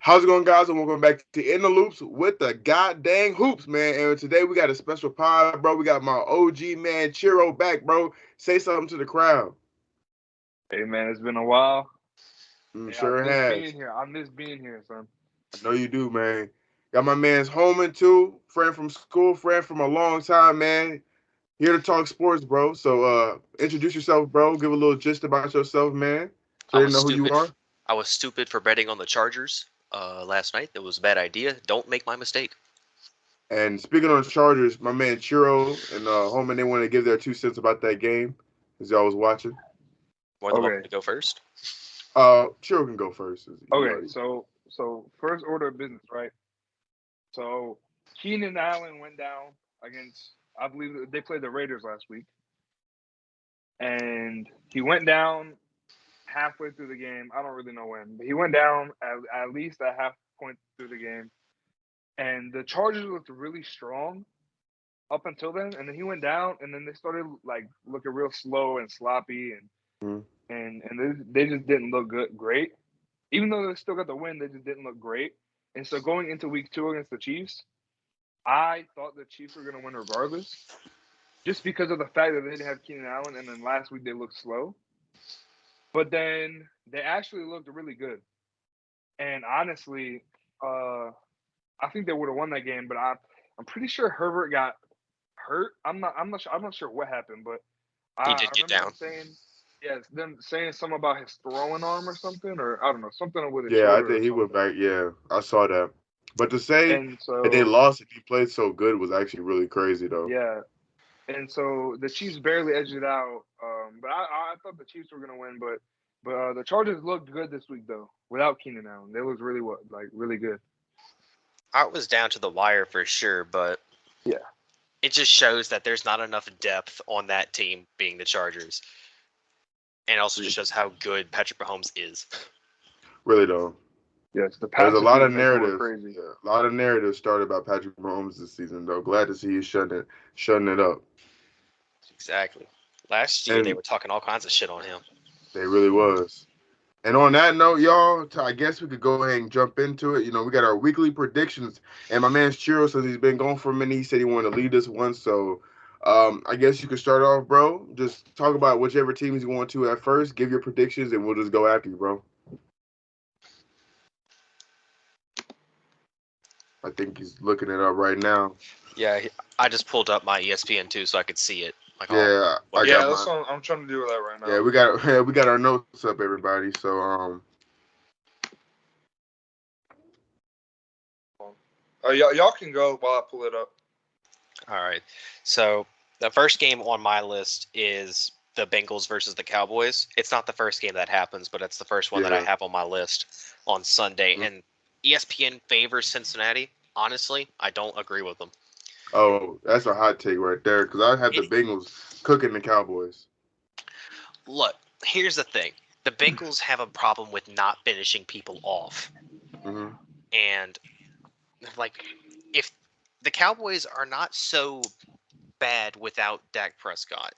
How's it going, guys? And welcome back to In the Loops with the goddamn hoops, man. And today we got a special pod, bro. We got my OG man Chiro back, bro. Say something to the crowd. Hey man, it's been a while. Hey, I Sure miss has. being here. I miss being here, son. I know you do, man. Got my man's Holman too, friend from school, friend from a long time, man. Here to talk sports, bro. So introduce yourself, bro. Give a little gist about yourself, man. So I they was know who you stupid. are. I was stupid for betting on the Chargers last night. That was a bad idea. Don't make my mistake. And speaking on the Chargers, my man Chiro and Holman, they want to give their 2 cents about that game, as y'all was watching. More than welcome Okay. to go first. Chiro can go first. Okay, so first order of business, right? So Keenan Allen went down against, I believe they played the Raiders last week, and he went down halfway through the game. I don't really know when, but he went down at least a half point through the game, and the Chargers looked really strong up until then, and then he went down, and then they started like looking real slow and sloppy, Mhm. and they just didn't look great. Even though they still got the win, they just didn't look great. And so going into week 2 against the Chiefs, I thought the Chiefs were going to win regardless, just because of the fact that they didn't have Keenan Allen, and then last week they looked slow. But then they actually looked really good. And honestly, I think they would have won that game, but I'm pretty sure Herbert got hurt. I'm not sure what happened, but He I did get remember down. them saying something about his throwing arm or something, or I don't know, something with his Yeah, I shoulder or think he went something. back. Yeah, I saw that. But to say And that they so lost if he played so good was actually really crazy, though. yeah, and so the Chiefs barely edged it out. But I thought the Chiefs were gonna win, but the Chargers looked good this week though without Keenan Allen. They looked really good. I was down to the wire for sure, but Yeah. it just shows that there's not enough depth on that team being the Chargers. And it also just shows how good Patrick Mahomes is. Really, though. Yes, the There's a passing lot of season makes him look narratives. crazy. Yeah, a lot of narratives started about Patrick Mahomes this season, though. Glad to see he's shutting it up. Exactly. Last year they And were talking all kinds of shit on him. they really was. And on that note, y'all, I guess we could go ahead and jump into it. You know, we got our weekly predictions. And my man's Chiro, since he's been gone for a minute, he said he wanted to lead this one. So I guess you could start off, bro. Just talk about whichever teams you want to at first. Give your predictions, and we'll just go after you, bro. I think he's looking it up right now. Yeah, I just pulled up my ESPN too so I could see it. Like, Yeah, I Yeah, got that's mine. what I'm trying to do that right Yeah, now. we got our notes up, everybody. So Y'all can go while I pull it up. all right. So the first game on my list is the Bengals versus the Cowboys. It's not the first game that happens, but it's the first one that I yeah. have on my list on Sunday. Mhm. And ESPN favors Cincinnati. Honestly, I don't agree with them. Oh, that's a hot take right there. Because I had the It, Bengals cooking the Cowboys. look, here's the thing. The Bengals have a problem with not finishing people off. Hmm. And, like, if the Cowboys are not so bad without Dak Prescott,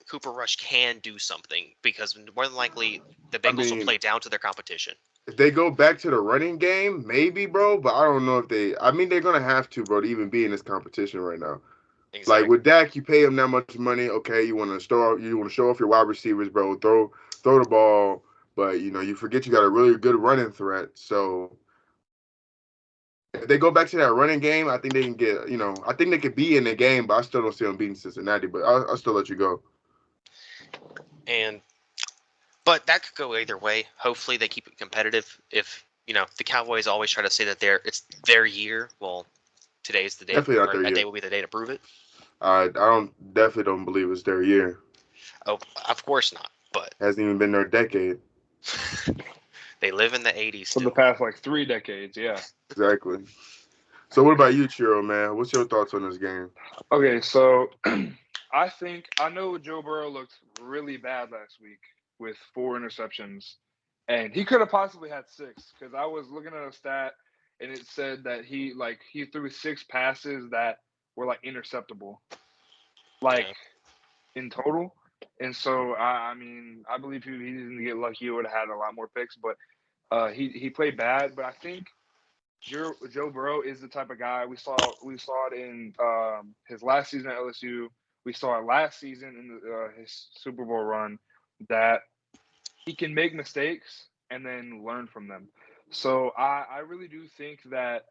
Cooper Rush can do something because more than likely the I Bengals will mean, play down to their competition. if they go back to the running game, maybe, bro. But I don't know if they. I mean, they're gonna have to, bro, to even be in this competition right now. Like Exactly. with Dak, you pay him that much money. Okay, you want to show off your wide receivers, bro. Throw the ball, but you forget you got a really good running threat. So if they go back to that running game, I think they can get. I think they could be in the game, but I still don't see them beating Cincinnati. But I'll still let you go. And but that could go either way. Hopefully they keep it competitive. If the Cowboys always try to say that it's their year, well, today's the day, Definitely not or their that day year. will be the day to prove it. I definitely don't believe it's their year. Oh, of course not. But Hasn't even been their decade. they live in the '80s For the still. past like 3 decades, yeah. Exactly. So what about you, Chiro, man? What's your thoughts on this game? Okay, so I know Joe Burrow looked really bad last week with 4 interceptions, and he could have possibly had 6 because I was looking at a stat and it said that he threw 6 passes that were like interceptable, like Yeah. in total. And so I mean I believe he didn't get lucky. He would have had a lot more picks, but he played bad. But I think Joe Burrow is the type of guy we saw it in his last season at LSU. We saw it last season in his Super Bowl run that he can make mistakes and then learn from them. So I really do think that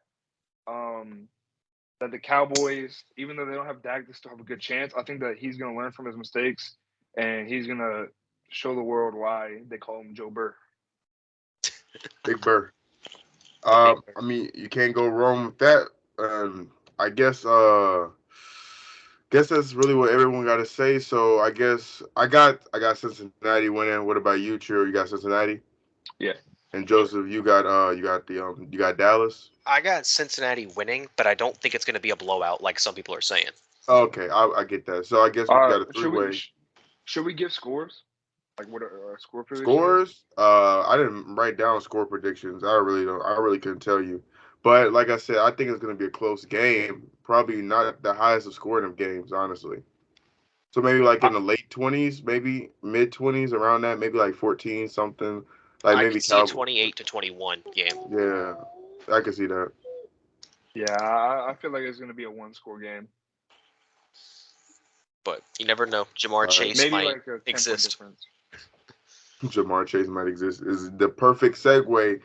that the Cowboys, even though they don't have Dak, they still have a good chance. I think that he's going to learn from his mistakes and he's going to show the world why they call him Joe Burr. Big Burr. Big I mean, you can't go wrong with that. I guess that's really what everyone got to say. So I guess I got Cincinnati winning. What about you, Chiro? You got Cincinnati? Yeah. And Joseph, you got Dallas. I got Cincinnati winning, but I don't think it's going to be a blowout like some people are saying. Okay, I get that. So I guess we got a three-way. Should we give scores? Like what score predictions? Scores? I didn't write down score predictions. I really couldn't tell you. But like I said, I think it's going to be a close game. Probably not the highest of scoring of games, honestly. So maybe like in the late 20s, maybe mid 20s, around that, maybe like 14 something. Like I maybe could see a 28-21 game. Yeah, I can see that. Yeah, I feel like it's going to be a one-score game. But you never know. Jamar Chase maybe might like a 10-point exist. difference. Jamar Chase might exist is the perfect segue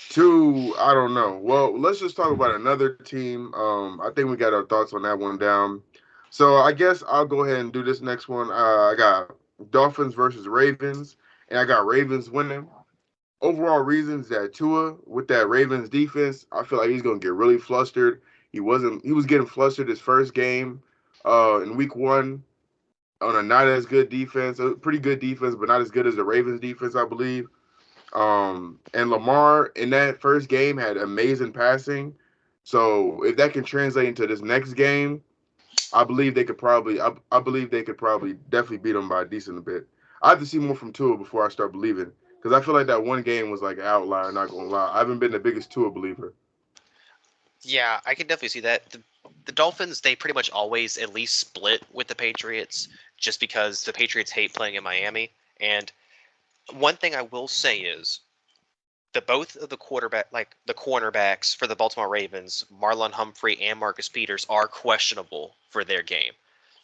to I don't know. Well, let's just talk about another team. I think we got our thoughts on that one down. So I guess I'll go ahead and do this next one. I got Dolphins versus Ravens, and I got Ravens winning. Overall reasons that Tua with that Ravens defense, I feel like he's gonna get really flustered. He was getting flustered his first game in week one on a not as good defense, a pretty good defense, but not as good as the Ravens defense, I believe. And Lamar in that first game had amazing passing. So if that can translate into this next game, I believe they could probably definitely beat them by a decent bit. I have to see more from Tua before I start believing. Because I feel like that one game was like an outlier, not gonna lie. I haven't been the biggest Tua believer. Yeah, I can definitely see that. The Dolphins, they pretty much always at least split with the Patriots just because the Patriots hate playing in Miami. And one thing I will say is both of the cornerbacks for the Baltimore Ravens, Marlon Humphrey and Marcus Peters, are questionable for their game.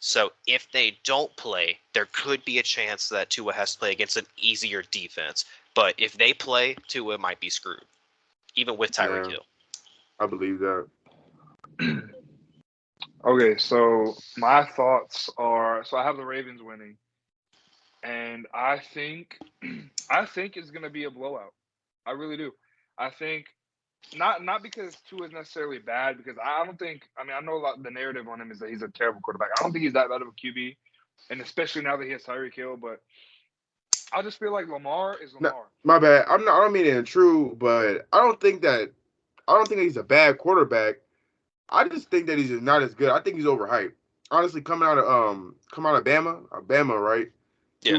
So if they don't play, there could be a chance that Tua has to play against an easier defense. But if they play, Tua might be screwed, even with Tyreek Hill. I believe that. Okay, so my thoughts are I have the Ravens winning, and I think it's gonna be a blowout. I really do. I think not because Tua is necessarily bad, because I don't think I know the narrative on him is that he's a terrible quarterback. I don't think he's that bad of a QB, and especially now that he has Tyreek Hill, but I just feel like Lamar is Lamar. No, my bad. I don't mean it in true, but I don't think he's a bad quarterback. I just think that he's just not as good. I think he's overhyped. Honestly, coming out of Bama, right? Yeah.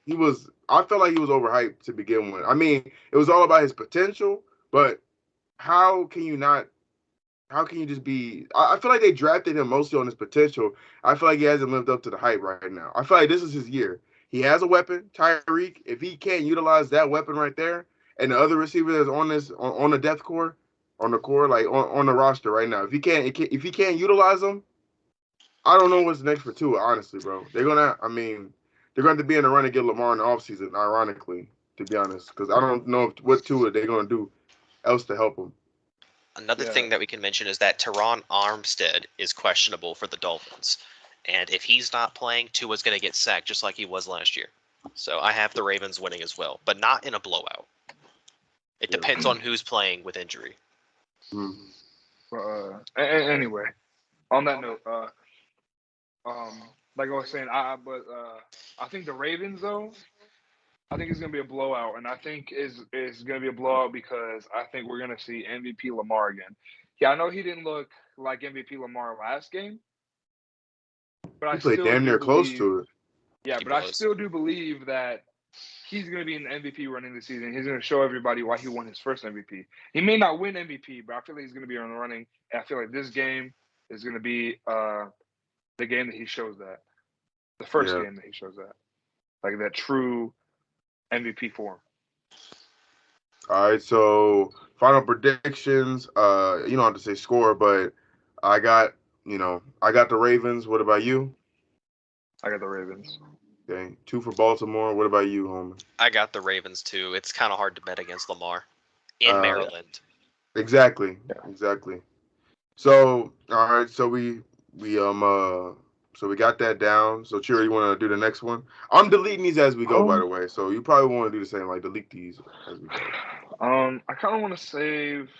He was. I felt like he was overhyped to begin with. I mean, it was all about his potential, but how can you not? How can you just be? I feel like they drafted him mostly on his potential. I feel like he hasn't lived up to the hype right now. I feel like this is his year. He has a weapon, Tyreek. If he can't utilize that weapon right there, and the other receiver that's on the depth core, on the roster right now, if he can't utilize them, I don't know what's next for Tua. Honestly, bro, they're gonna have to be in the run to get Lamar in the offseason. Ironically, to be honest, because I don't know what Tua they're gonna do else to help him. Another thing that we can mention is that Teron Armstead is questionable for the Dolphins. And if he's not playing, Tua's going to get sacked just like he was last year. So I have the Ravens winning as well, but not in a blowout. It depends on who's playing with injury. Anyway, on that note, like I was saying, I think the Ravens though, I think it's gonna be a blowout, and I think is gonna be a blowout because I think we're gonna see MVP Lamar again. Yeah, I know he didn't look like MVP Lamar last game, but he played damn near close to it. Yeah, but I still do believe that he's going to be in the MVP running this season. He's going to show everybody why he won his first MVP. He may not win MVP, but I feel like he's going to be on the running. And I feel like this game is going to be the game that he shows that. The first game that he shows that. Like that true MVP form. All right, so final predictions. You don't have to say score, but I got I got the Ravens. What about you? I got the Ravens. Okay, 2 for Baltimore. What about you, homie? I got the Ravens too. It's kind of hard to bet against Lamar in Uh, Yeah. Maryland. exactly, Yeah. exactly. So, all right, we so we got that down. So, Chiro, you want to do the next one? I'm deleting these as we go, by the way. So you probably want to do the same, like delete these as we go. I kind of want to save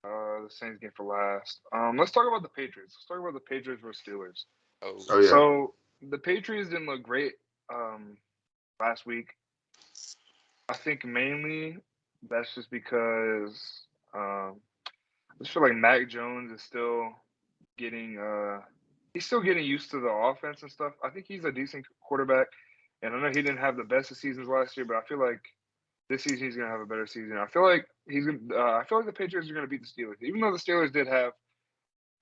the Saints game for last. Let's talk about the Patriots. Let's talk about the Patriots versus Steelers. Oh, Oh yeah. So the Patriots didn't look great last week. I think mainly that's just because I just feel like Mac Jones is still getting he's still getting used to the offense and stuff. I think he's a decent quarterback, and I know he didn't have the best of seasons last year, but I feel like this season he's gonna have a better season. I feel like I feel like the Patriots are gonna beat the Steelers, even though the Steelers did have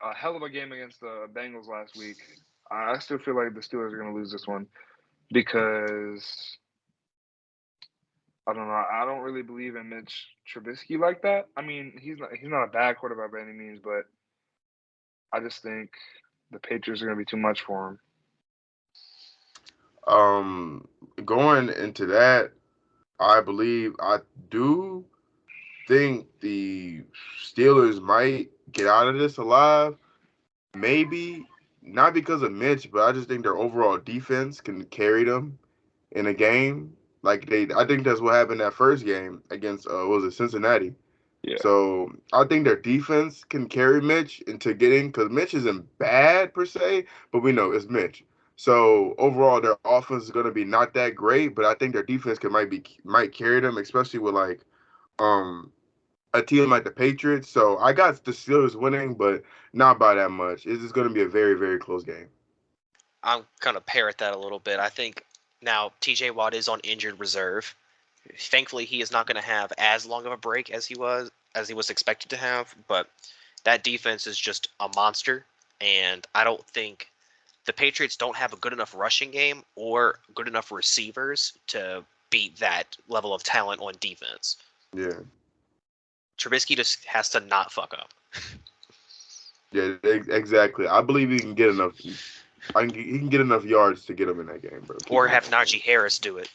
a hell of a game against the Bengals last week. I still feel like the Steelers are gonna lose this one because I don't know. I don't really believe in Mitch Trubisky like that. I mean, he's not a bad quarterback by any means, but I just think the Patriots are gonna be too much for him. Um, Going into that, I do think the Steelers might get out of this alive. Maybe not because of Mitch, but I just think their overall defense can carry them in a game. I think that's what happened that first game against what was it, Cincinnati. Yeah. So I think their defense can carry Mitch into getting because Mitch isn't bad per se, but we know it's Mitch. So overall, their offense is going to be not that great, but I think their defense might carry them, especially with like um a team like the Patriots. So I got the Steelers winning, but not by that much. It's just going to be a very very close game. I'm gonna parrot that a little bit. I think now TJ Watt is on injured reserve. Thankfully, he is not going to have as long of a break as he was expected to have. But that defense is just a monster, and I don't think the Patriots don't have a good enough rushing game or good enough receivers to beat that level of talent on defense. Yeah, Trubisky just has to not fuck up. yeah, exactly. I believe he can get enough. He can get enough yards to get him in that game, bro. Keep Or him in have that game. Najee Harris do it.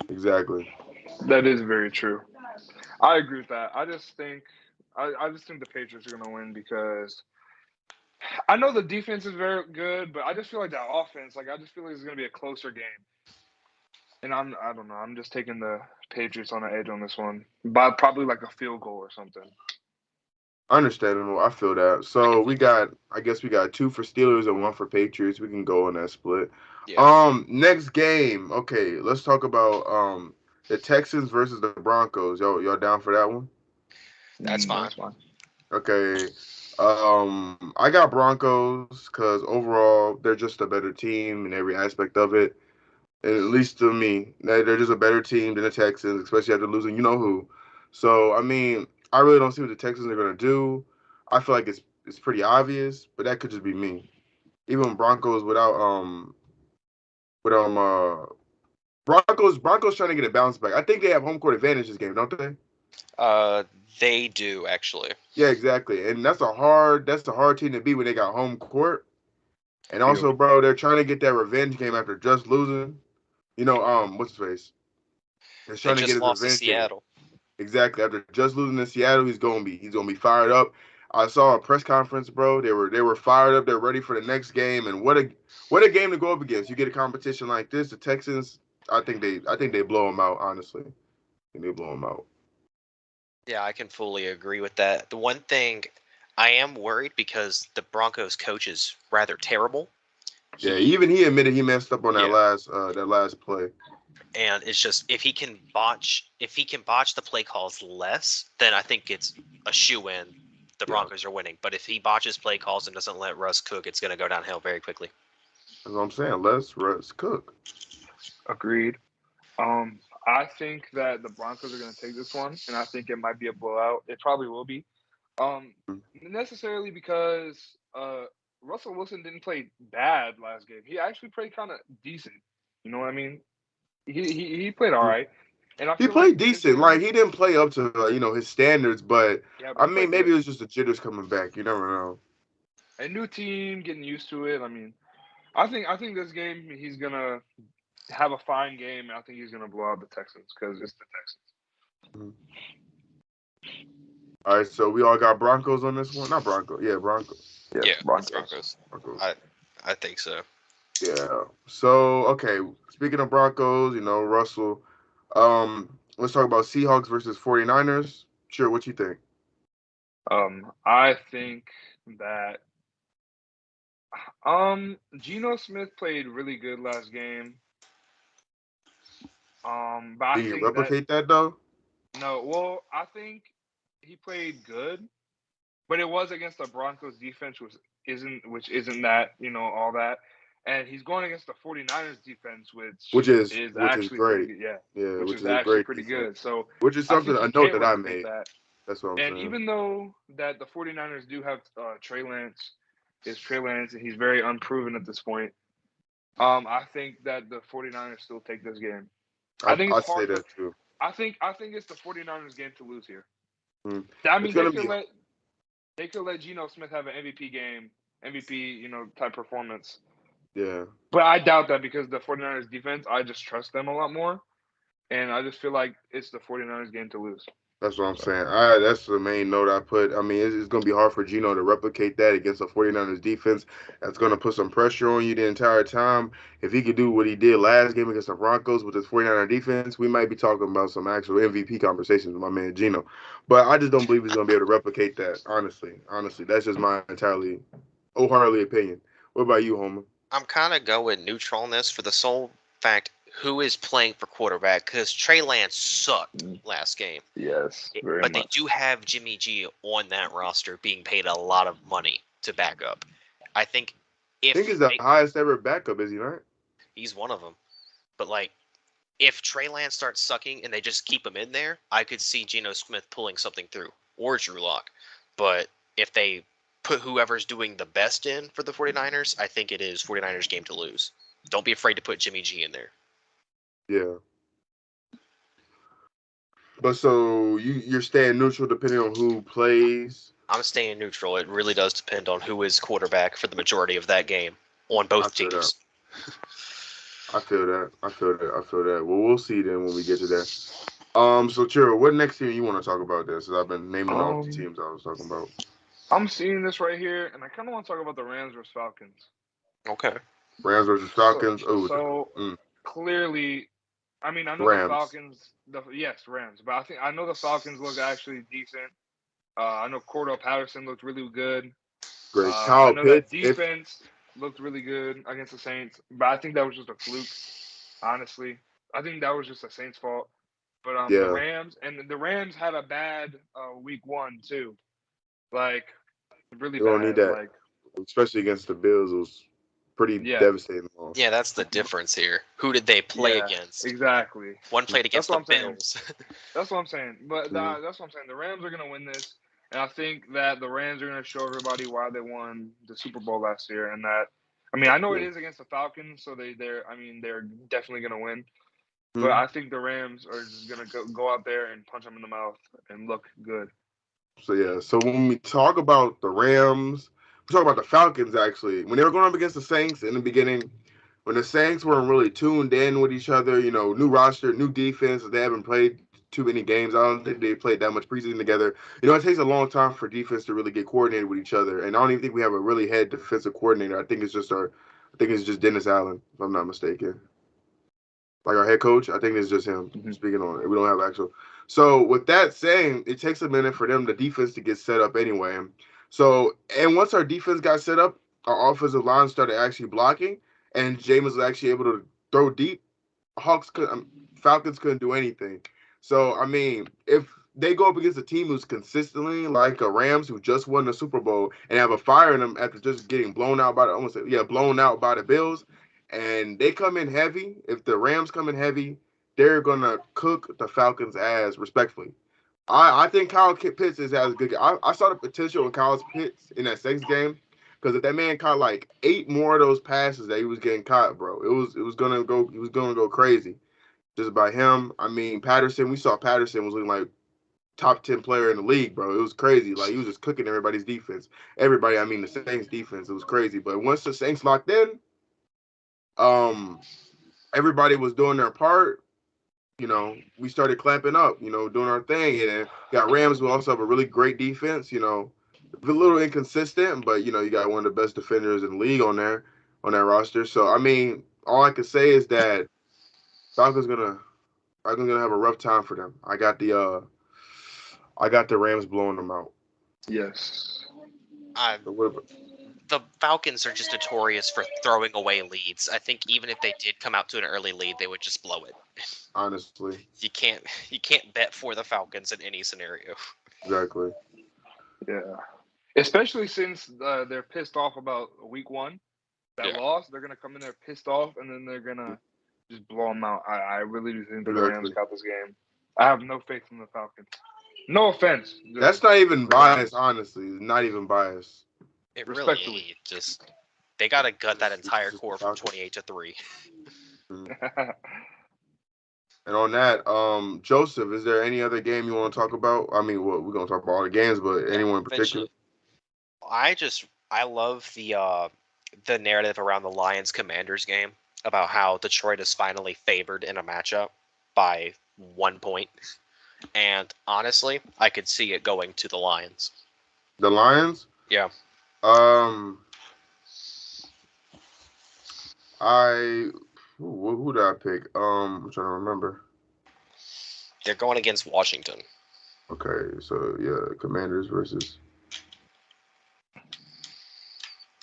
Exactly. That is very true. I agree with that. I just think the Patriots are gonna win because I know the defense is very good, but I just feel like that offense, like I just feel like it's gonna be a closer game. And I don't know. I'm just taking the Patriots on the edge on this one by probably like a field goal or something. Understandable. I feel that. I So can we feel that. got, I guess we got 2 for Steelers and 1 for Patriots. We can go on that split. Yeah, Next game. Okay, let's talk about the Texans versus the Broncos. Y'all down for that one? that's fine. That's fine. Okay. I got Broncos because overall they're just a better team in every aspect of it. And at least to me, they're just a better team than the Texans, especially after losing you know who. So I mean, I really don't see what the Texans are gonna do. I feel like it's pretty obvious, but that could just be me. Even Broncos without Broncos trying to get a bounce back. I think they have home court advantage this game, don't they? Uh, they do actually. Yeah, exactly. And that's a hard team to beat when they got home court. And Field. also, bro, they're trying to get that revenge game after just losing. What's his face? They're They trying to get just his lost to revenge game. Seattle. Exactly. After just losing to Seattle, he's gonna be fired up. I saw a press conference, bro. They were fired up. They're ready for the next game. And what a game to go up against. You get a competition like this, the Texans. I think they blow them out. Honestly, I think they blow them out. Yeah, I can fully agree with that. The one thing I am worried because the Broncos coach is rather terrible. Yeah, He, even he admitted he messed up on yeah, that last play. and it's just if he can botch the play calls less, then I think it's a shoe in. The Yeah, Broncos are winning. But if he botches play calls and doesn't let Russ cook, it's going to go downhill very quickly. that's what I'm saying. Let's cook. Agreed. I think that the Broncos are going to take this one, and I think it might be a blowout. It probably will be. Necessarily because Russell Wilson didn't play bad last game. He actually played kind of decent. You know what I mean? He played all right. And I He feel like played this decent. game, Like he didn't play up to his standards, but yeah, but I he mean played maybe good. it was just the jitters coming back. You never know. A new team, getting used to it. I mean, I think this game he's gonna have a fine game, and I think he's gonna blow out the Texans because it's the Mhm. All right, so we all got Broncos on this one. Not Broncos. Yeah, Broncos. Texans. Yeah, Yes, Broncos. Broncos. Broncos. I think so. Yeah. So okay, speaking of Broncos, Russell. Let's talk about Seahawks versus 49ers. Sure, what you think? I think that Geno Smith played really good last game. But I Did you think that replicate that though? no, well, I think he played good, but it was against the Broncos defense, which isn't that, all that. And he's going against the 49ers defense, which is Which is actually pretty great. good. Yeah, Yeah, which which is is a actually great pretty defense. good. So Which is I something think he a note can that I replicate made. that. That's what I'm And saying. even though that the 49ers do have Trey Lance, and he's very unproven at this point. I think that the 49ers still take this game. I think it's I say hard for that too. I think it's the 49ers game to lose here. Mm. I It's mean, gonna be they could let Geno Smith have an MVP game, MVP, type performance. yeah. But I doubt that because the 49ers defense, I just trust them a lot more. And I just feel like it's the 49ers game to lose. That's what I'm So, saying. That's the main note I put. I mean, it's going to be hard for Gino to replicate that against the 49ers defense. That's going to put some pressure on you the entire time. If he could do what he did last game against the Broncos with his 49er defense, we might be talking about some actual MVP conversations with my man Gino. But I just don't believe he's going to be able to replicate that, honestly. Honestly, that's just my entirely wholeheartedly opinion. What about you, Homer? I'm kind of going neutral on this for the sole fact who is playing for quarterback because Trey Lance sucked last game. yes, very But they much. do have Jimmy G on that roster being paid a lot of money to back up. I think I think if he's the highest ever backup, is he not? he's one of them. But like if Trey Lance starts sucking and they just keep him in there, I could see Geno Smith pulling something through or Drew Lock. But if they put whoever's doing the best in for the 49ers, I think it is 49ers game to lose. Don't be afraid to put Jimmy G in there. Yeah. But so you're staying neutral depending on who plays. I'm staying neutral. It really does depend on who is quarterback for the majority of that game on I both feel that. teams. I feel that. I feel that. I feel that. Well, we'll see then when we get to that. So Chiro, what next team you want to talk about this? Because I've been naming off the Um, teams I was talking about. I'm seeing this right here, and I kind of want to talk about the Rams versus Falcons. Okay. Rams versus Falcons. So clearly, I mean, I know the Rams. Falcons. Yes, Rams, but I know the Falcons look actually decent. I know Cordell Patterson looked really good. Great. I Kyle know that Pitts. defense looked really good against the Saints, but I think that was just a fluke. Honestly, I think that was just the Saints' fault. But the Rams had a bad week 1 too, like really You don't need bad. that, Like especially against the Bills. It was pretty yeah, devastating loss. Yeah, that's the difference here. Who did they play against? exactly. One played against the That's what I'm saying. Bills. That's what I'm saying. But that's what I'm saying. The Rams are gonna win this, and I think that the Rams are gonna show everybody why they won the Super Bowl last year, and that. I mean, I know it is against the Falcons, so they're definitely gonna win. But I think the Rams are just gonna go out there and punch them in the mouth and look good. So yeah. So when we talk about the Rams, we talk about the Falcons actually. When they were going up against the Saints in the beginning, when the Saints weren't really tuned in with each other, new roster, new defense, they haven't played too many games. I don't think they played that much preseason together. It takes a long time for defense to really get coordinated with each other. And I don't even think we have a really head defensive coordinator. I think it's just Dennis Allen, if I'm not mistaken. Like our head coach, I think it's just him speaking on it. We don't have actual. So with that saying, it takes a minute for the defense to get set up anyway. So, and once our defense got set up, our offensive line started actually blocking, and Jameis was actually able to throw deep. Falcons couldn't do anything. So, I mean, if they go up against a team who's consistently like a Rams who just won the Super Bowl and have a fire in them after just getting blown out by the Bills, and they come in heavy. If the Rams come in heavy, they're gonna cook the Falcons' ass respectfully. I think Kyle Pitts is as good. I saw the potential in Kyle Pitts in that Saints game because if that man caught like 8 more of those passes that he was getting caught, bro, it was gonna go. He was gonna go crazy. just by him. I mean, Patterson. We saw Patterson was looking like top 10 player in the league, bro. It was crazy. Like he was just cooking everybody's defense. Everybody, I mean the Saints defense. It was crazy. But once the Saints locked in, everybody was doing their part. We started clamping up, doing our thing. And then got Rams who also have a really great defense, a little inconsistent, but you got one of the best defenders in the league on that roster. So I mean, all I can say is that Falcons gonna have a rough time for them. I got the Rams blowing them out. Yes. So what about, The Falcons are just notorious for throwing away leads. I think even if they did come out to an early lead, they would just blow it. honestly? You can't bet for the Falcons in any scenario. Exactly. Yeah. Especially since they're pissed off about week 1. That loss, they're going to come in there pissed off, and then they're going to just blow them out. I really do think the Rams got this game. I have no faith in the Falcons. No offense. That's not even biased, honestly. Not even biased. It really just they got to gut that entire core from 28-3. And on that, Joseph, is there any other game you want to talk about? I mean, we're gonna talk about all the games, but anyone in particular? I love the narrative around the Lions Commanders game about how Detroit is finally favored in a matchup by 1 point. And honestly, I could see it going to the Lions. The Lions? Yeah. Who did I pick? I'm trying to remember. They're going against Washington. Okay, so yeah, Commanders versus.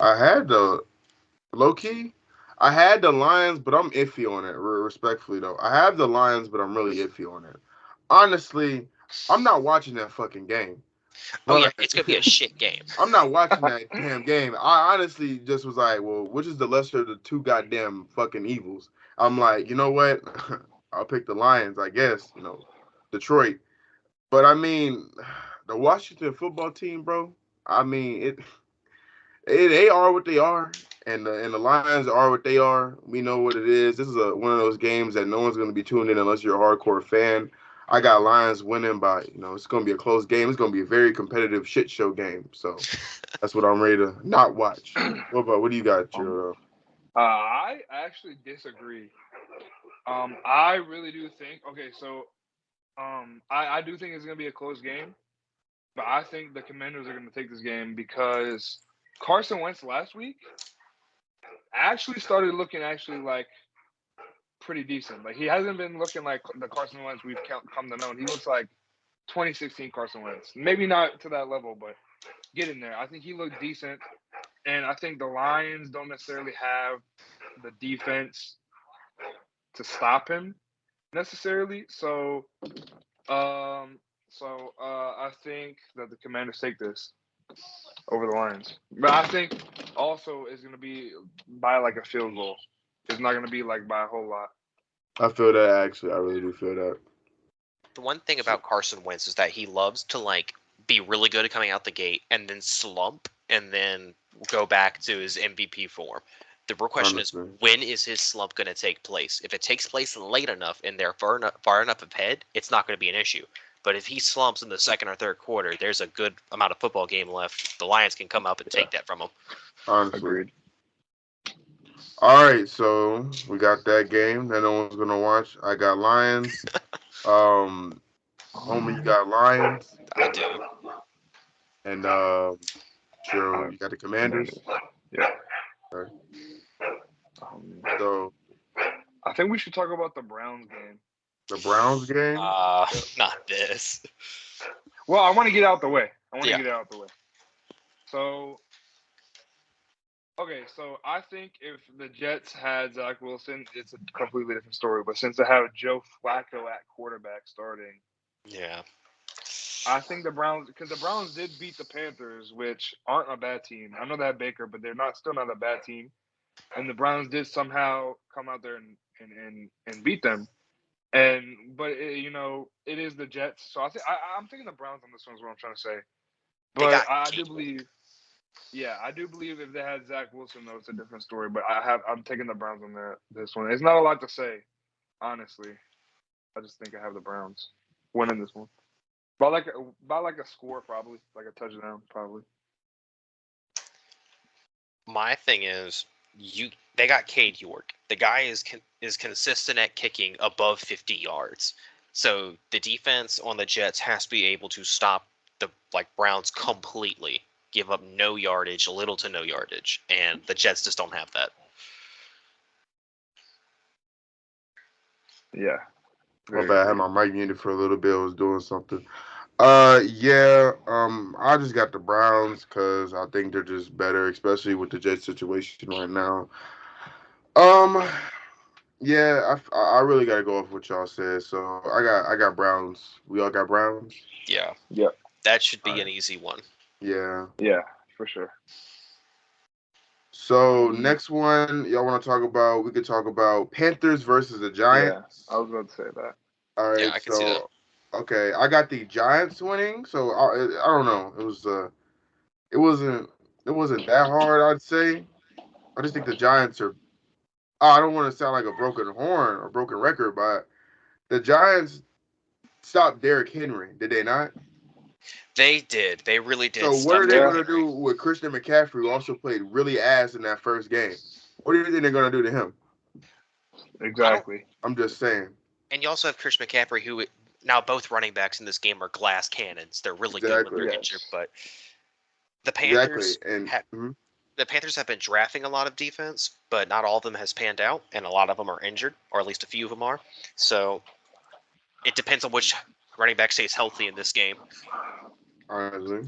I had the low key. I had the Lions, but I'm iffy on it. Respectfully though, I have the Lions, but I'm really iffy on it. Honestly, I'm not watching that fucking game. Oh yeah, it's gonna be a shit game. I'm not watching that damn game. I honestly just was like, well, which is the lesser of the two goddamn fucking evils? I'm like, you know what? I'll pick the Lions, I guess. Detroit. But I mean, the Washington football team, bro. I mean, they are what they are, and the Lions are what they are. We know what it is. This is one of those games that no one's going to be tuned in unless you're a hardcore fan. I got Lions winning by, it's going to be a close game. It's going to be a very competitive shit show game. So that's what I'm ready to not watch. What do you got, your? I actually disagree. I really do think. Okay, so I do think it's going to be a close game, but I think the Commanders are going to take this game because Carson Wentz last week actually started looking like pretty decent. Like he hasn't been looking like the Carson Wentz we've come to know. He looks like 2016 Carson Wentz. Maybe not to that level, but getting there. I think he looked decent, and I think the Lions don't necessarily have the defense to stop him necessarily. So I think that the Commanders take this over the Lions. But I think also it's going to be by like a field goal. It's not going to be like by a whole lot. I feel that, actually. I really do feel that. The one thing about Carson Wentz is that he loves to be really good at coming out the gate and then slump and then go back to his MVP form. The real question is, when is his slump going to take place? If it takes place late enough and they're far enough ahead, it's not going to be an issue. But if he slumps in the second or third quarter, there's a good amount of football game left. The Lions can come up and take that from him. Honestly. Agreed. All right, so we got that game that no one's gonna watch. I got Lions. Homie, you got Lions. I do. And sure, you got the Commanders. Yeah. Okay. So I think we should talk about the Browns game. The Browns game? Not this. Well, I want to get out the way. So, okay, so I think if the Jets had Zach Wilson, it's a completely different story. But since they have Joe Flacco at quarterback starting, yeah, I think the Browns, because the Browns did beat the Panthers, which aren't a bad team. I know they have Baker, but they're still not a bad team. And the Browns did somehow come out there and beat them. But it is the Jets, so I'm taking the Browns on this one. Is what I'm trying to say. But I do believe if they had Zach Wilson, though, it's a different story. But I'm taking the Browns on this one. It's not a lot to say, honestly. I just think I have the Browns winning this one by like a score, probably like a touchdown, probably. My thing is, they got Cade York. The guy is consistent at kicking above 50 yards. So the defense on the Jets has to be able to stop the Browns completely, give up no yardage, little to no yardage, and the Jets just don't have that. Yeah. My bad. I had my mic muted for a little bit. I was doing something. I just got the Browns because I think they're just better, especially with the Jets situation right now. Yeah, I really gotta go off what y'all said. So I got Browns. We all got Browns. Yeah. Yep. That should be an easy one. Yeah. Yeah, for sure. So next one, y'all want to talk about? We could talk about Panthers versus the Giants. Yeah, I was about to say that. All right. Yeah, I can see that. Okay, I got the Giants winning. So I don't know. It wasn't that hard. I'd say. I just think the Giants are. I don't want to sound like a broken horn or broken record, but the Giants stopped Derrick Henry. Did they not? They did. They really did. So what are they Derrick going to Henry. do with Christian McCaffrey, who also played really ass in that first game? What do you think they're going to do to him? Exactly. I'm just saying. And you also have Christian McCaffrey, who now both running backs in this game are glass cannons. They're really good when they're injured, but the Panthers the Panthers have been drafting a lot of defense, but not all of them has panned out, and a lot of them are injured, or at least a few of them are. So it depends on which running back stays healthy in this game. Honestly,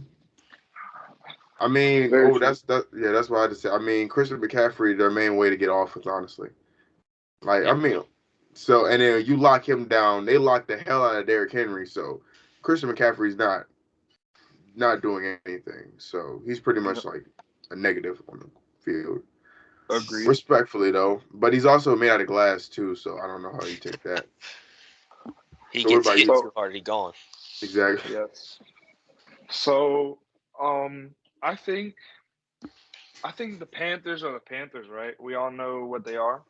I mean, that's what I just said. I mean, Christian McCaffrey, their main way to get offense, honestly. I mean, so and then you lock him down, they lock the hell out of Derrick Henry. So Christian McCaffrey's not doing anything. So he's pretty much like a negative on the field. Agreed. Respectfully though, but he's also made out of glass too. So I don't know how you take that. He gets hit too hard, he gone. Exactly. Yes. So, I think the Panthers are the Panthers, right? We all know what they are.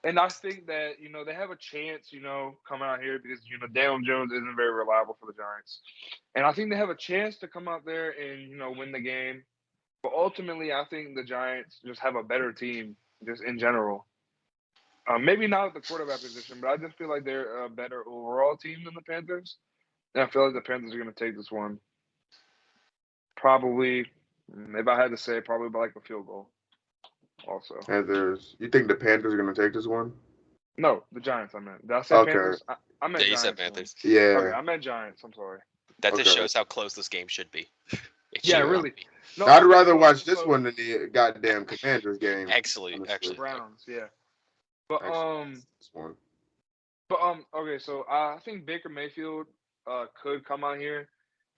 And I think that, they have a chance, coming out here because, Daniel Jones isn't very reliable for the Giants. And I think they have a chance to come out there and, win the game. But ultimately, I think the Giants just have a better team just in general. Maybe not at the quarterback position, but I just feel like they're a better overall team than the Panthers. And I feel like the Panthers are going to take this one. Probably, if I had to say, probably by like a field goal. Also, Panthers. You think the Panthers are going to take this one? No, the Giants. I meant. Did I say Panthers? I meant Giants. You said Panthers. Yeah. Okay, I meant Giants. I'm sorry. That just shows how close this game should be. Really. No, I'd rather watch this one than the goddamn Commanders game. Actually. Browns, yeah. But this one. But okay, so I think Baker Mayfield could come out here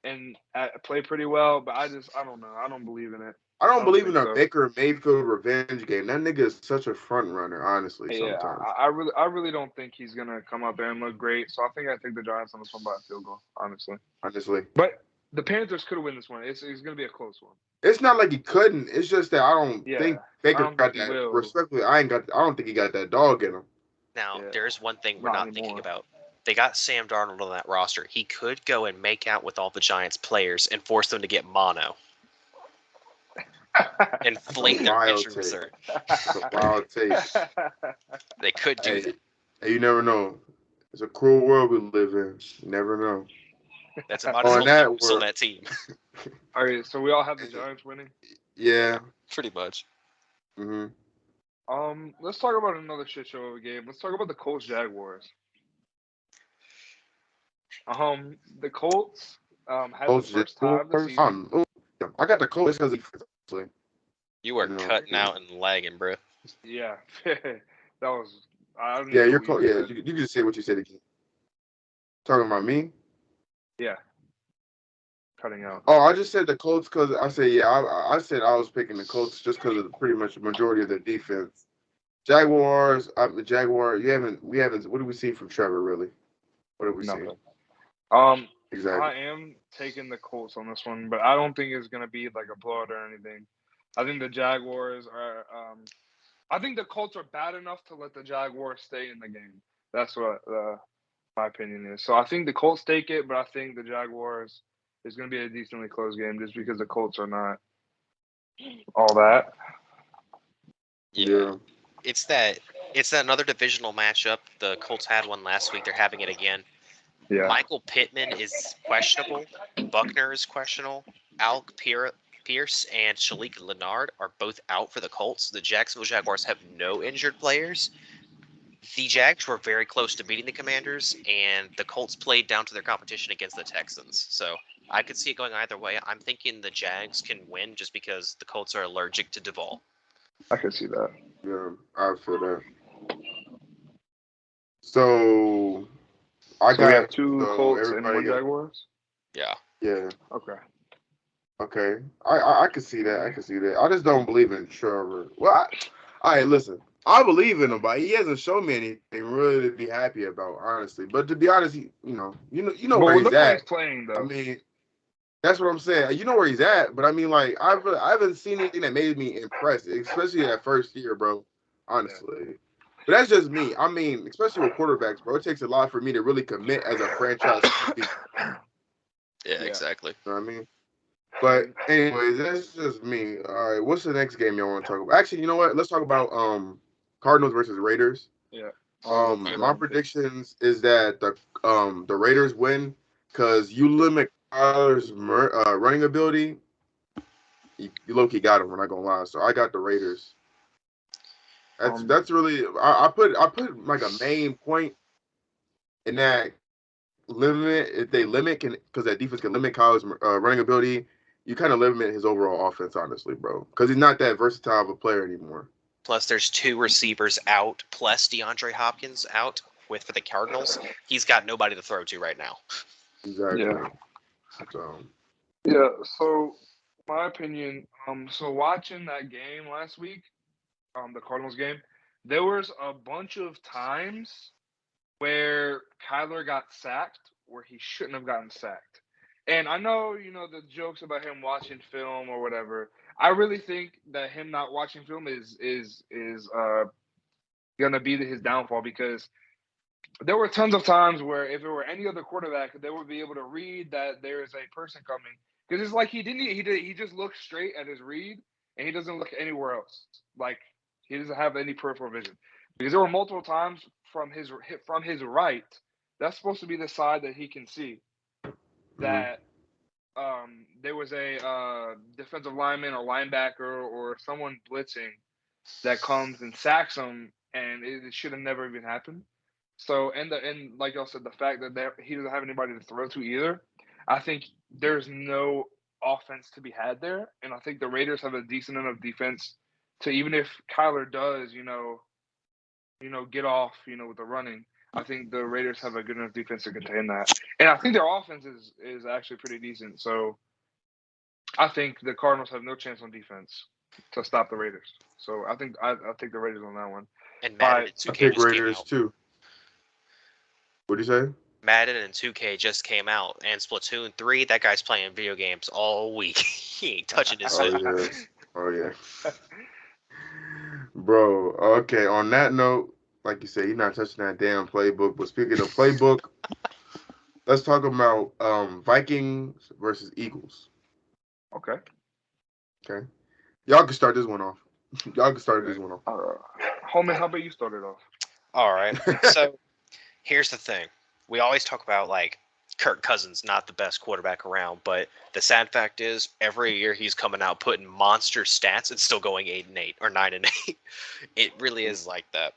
and play pretty well, but I don't know. I don't believe in it. I don't believe in a Baker Mayfield revenge game. That nigga is such a front runner, honestly. Yeah, sometimes. I really don't think he's gonna come out there and look great. So I take the Giants on this one by a field goal, honestly. But the Panthers could win this one. It's gonna be a close one. It's not like he couldn't. It's just that I don't think Baker got that. Respectfully, I don't think he got that dog in him. Now, there's one thing we're not thinking about. They got Sam Darnold on that roster. He could go and make out with all the Giants players and force them to get mono. Inflate their injury reserve. That's a wild take. They could do that. Hey, you never know. It's a cruel world we live in. You never know. That's about as well on that team. All right, so we all have the Giants winning? Yeah. Pretty much. Mm-hmm. Let's talk about another shit show of a game. Let's talk about the Colts Jaguars. The Colts had the first time of the season. I got the Colts because you were cutting out and lagging, bro. Yeah, that was. You're close. Yeah, you can just say what you said again. Talking about me? Yeah. Cutting out. Oh, I just said the Colts because I said I said I was picking the Colts just because of pretty much the majority of their defense. Jaguars, the Jaguar. We haven't. What do we see from Trevor really? What have we seen? Exactly. I am taking the Colts on this one, but I don't think it's gonna be like a blowout or anything. I think the Jaguars are. I think the Colts are bad enough to let the Jaguars stay in the game. That's what my opinion is. So I think the Colts take it, but I think the Jaguars is going to be a decently close game just because the Colts are not all that. Yeah. It's that another divisional matchup. The Colts had one last week. They're having it again. Yeah. Michael Pittman is questionable. Buckner is questionable. Alec Pierce and Shalik Leonard are both out for the Colts. The Jacksonville Jaguars have no injured players. The Jags were very close to beating the Commanders, and the Colts played down to their competition against the Texans. So I could see it going either way. I'm thinking the Jags can win just because the Colts are allergic to Duvall. I can see that. Yeah, I feel that. So we have two Colts and one Jaguars? Yeah. Yeah. Okay. I can see that. I can see that. I just don't believe in Trevor. Well, all right, listen. I believe in him, but he hasn't shown me anything really to be happy about, honestly. But to be honest, you know where he's at. He's playing, though. I mean, that's what I'm saying. You know where he's at, but I mean, like, I haven't seen anything that made me impressed, especially that first year, bro. Honestly. Yeah. But that's just me. I mean, especially with quarterbacks, bro. It takes a lot for me to really commit as a franchise QB. Yeah, exactly. You know what I mean? But anyways, that's just me. All right, what's the next game y'all want to talk about? Actually, you know what? Let's talk about Cardinals versus Raiders. Yeah. My predictions is that the Raiders win because you limit Kyler's running ability. You low-key got him. We're not gonna lie. So I got the Raiders. That's really I put like a main point in that limit. If they limit because that defense can limit Kyler's running ability, you kind of limit his overall offense, honestly, bro. Because he's not that versatile of a player anymore. Plus, there's two receivers out, plus DeAndre Hopkins out for the Cardinals. He's got nobody to throw to right now. Exactly. Yeah. So my opinion. So watching that game last week, the Cardinals game, there was a bunch of times where Kyler got sacked where he shouldn't have gotten sacked. And I know, the jokes about him watching film or whatever. I really think that him not watching film is gonna be his downfall because there were tons of times where if it were any other quarterback, they would be able to read that there is a person coming. Because it's like he just looks straight at his read and he doesn't look anywhere else. Like he doesn't have any peripheral vision. Because there were multiple times from his right, that's supposed to be the side that he can see, that there was a defensive lineman or linebacker or someone blitzing that comes and sacks him, and it should have never even happened. So, and like y'all said, the fact that he doesn't have anybody to throw to either, I think there's no offense to be had there, and I think the Raiders have a decent enough defense to, even if Kyler does, get off, with the running, I think the Raiders have a good enough defense to contain that. And I think their offense is actually pretty decent. So I think the Cardinals have no chance on defense to stop the Raiders. So I think I take the Raiders on that one. And Madden and 2K I take Raiders too. What do you say? Madden and 2K just came out, and Splatoon 3, that guy's playing video games all week. He ain't touching his phone. Oh yeah. Bro, okay, on that note, like you said, he's not touching that damn playbook. But speaking of playbook, let's talk about Vikings versus Eagles. Okay. Y'all can start this one off. Homie, how about you start it off? All right. So here's the thing. We always talk about, like, Kirk Cousins, not the best quarterback around, but the sad fact is every year he's coming out putting monster stats and still going 8-8 or 9-8. It really is like that.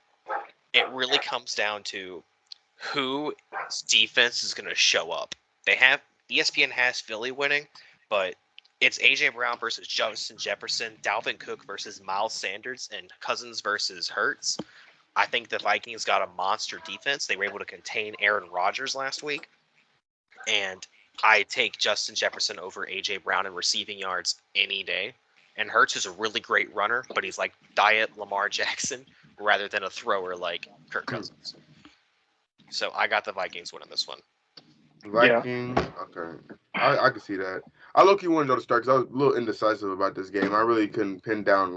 It really comes down to whose defense is going to show up. ESPN has Philly winning, but it's AJ Brown versus Justin Jefferson, Dalvin Cook versus Miles Sanders, and Cousins versus Hurts. I think the Vikings got a monster defense. They were able to contain Aaron Rodgers last week. And I take Justin Jefferson over A.J. Brown in receiving yards any day. And Hurts is a really great runner, but he's like diet Lamar Jackson rather than a thrower like Kirk Cousins. So I got the Vikings winning this one. Vikings? Yeah. Okay. I can see that. I low-key wanted y'all to start because I was a little indecisive about this game. I really couldn't pin down,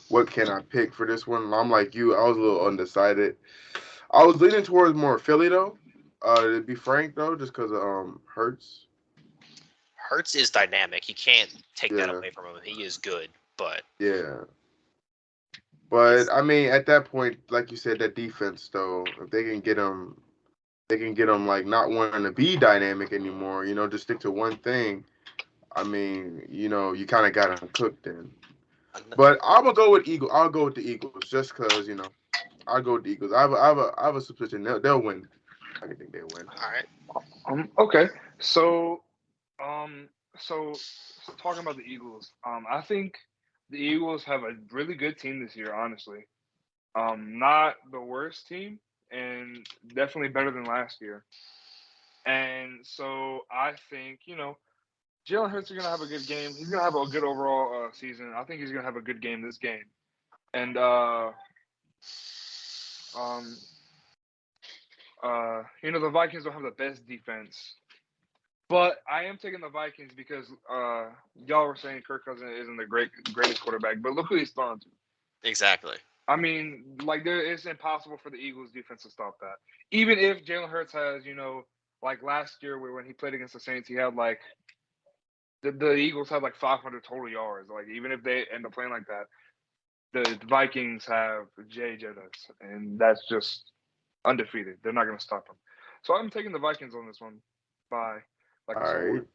what can I pick for this one. I'm like you. I was a little undecided. I was leaning towards more Philly, though. To be frank though, just because of Hurts. Hurts is dynamic. You can't take that Yeah, away from him. He is good, but yeah. But I mean, at that point, like you said, that defense though, if they can get them like not wanting to be dynamic anymore. You know, just stick to one thing. I mean, you know, you kind of got them cooked then. But I'm gonna go with Eagle. I'll go with the Eagles just because you know I'll go with the Eagles. I have a suspicion they'll win. I can think they'll win. all right. Okay. So um so talking about the Eagles, I think the Eagles have a really good team this year, honestly. Not the worst team, and definitely better than last year. And so I think, Jalen Hurts is gonna have a good game. He's gonna have a good overall season. I think he's gonna have a good game this game. And um the Vikings don't have the best defense. But I am taking the Vikings because y'all were saying Kirk Cousins isn't the greatest quarterback, but look who he's throwing to. Exactly. I mean, like it's impossible for the Eagles defense to stop that. Even if Jalen Hurts has, like last year when he played against the Saints, he had like the Eagles had like 500 total yards. Like even if they end up playing like that, the Vikings have Jay Jettas, and that's just undefeated. They're not going to stop them. So I'm taking the Vikings on this one by like All a right. sword.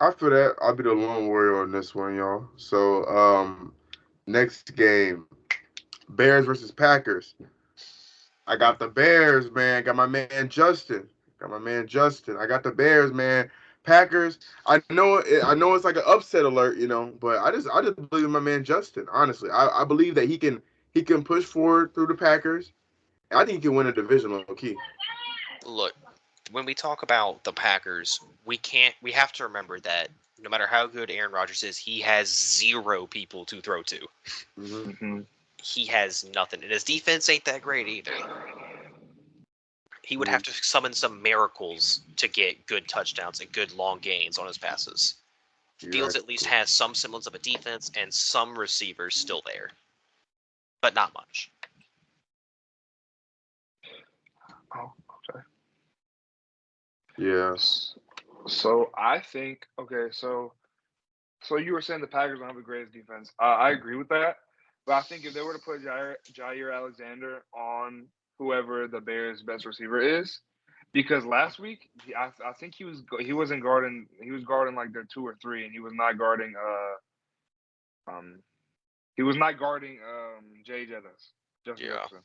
After that, I'll be the lone warrior on this one, y'all. So next game, Bears versus Packers. I got the Bears, man. Got my man Justin. Got my man Justin. I got the Bears, man. Packers. I know it's like an upset alert, you know, but I just believe in my man Justin. Honestly, I believe that he can push forward through the Packers. I think he can win a division low key. Look, when we talk about the Packers, we have to remember that no matter how good Aaron Rodgers is, he has zero people to throw to. Mm-hmm. Mm-hmm. He has nothing. And his defense ain't that great either. He would have to summon some miracles to get good touchdowns and good long gains on his passes. Fields at least has some semblance of a defense and some receivers still there, but not much. Oh, okay. Yeah. So I think so you were saying the Packers don't have the greatest defense. I agree with that, but I think if they were to put Jair Alexander on whoever the Bears' best receiver is, because last week I think he wasn't guarding he was guarding like their 2 or 3, and he was not guarding um Jay Jettas, Justin Yeah. Jefferson,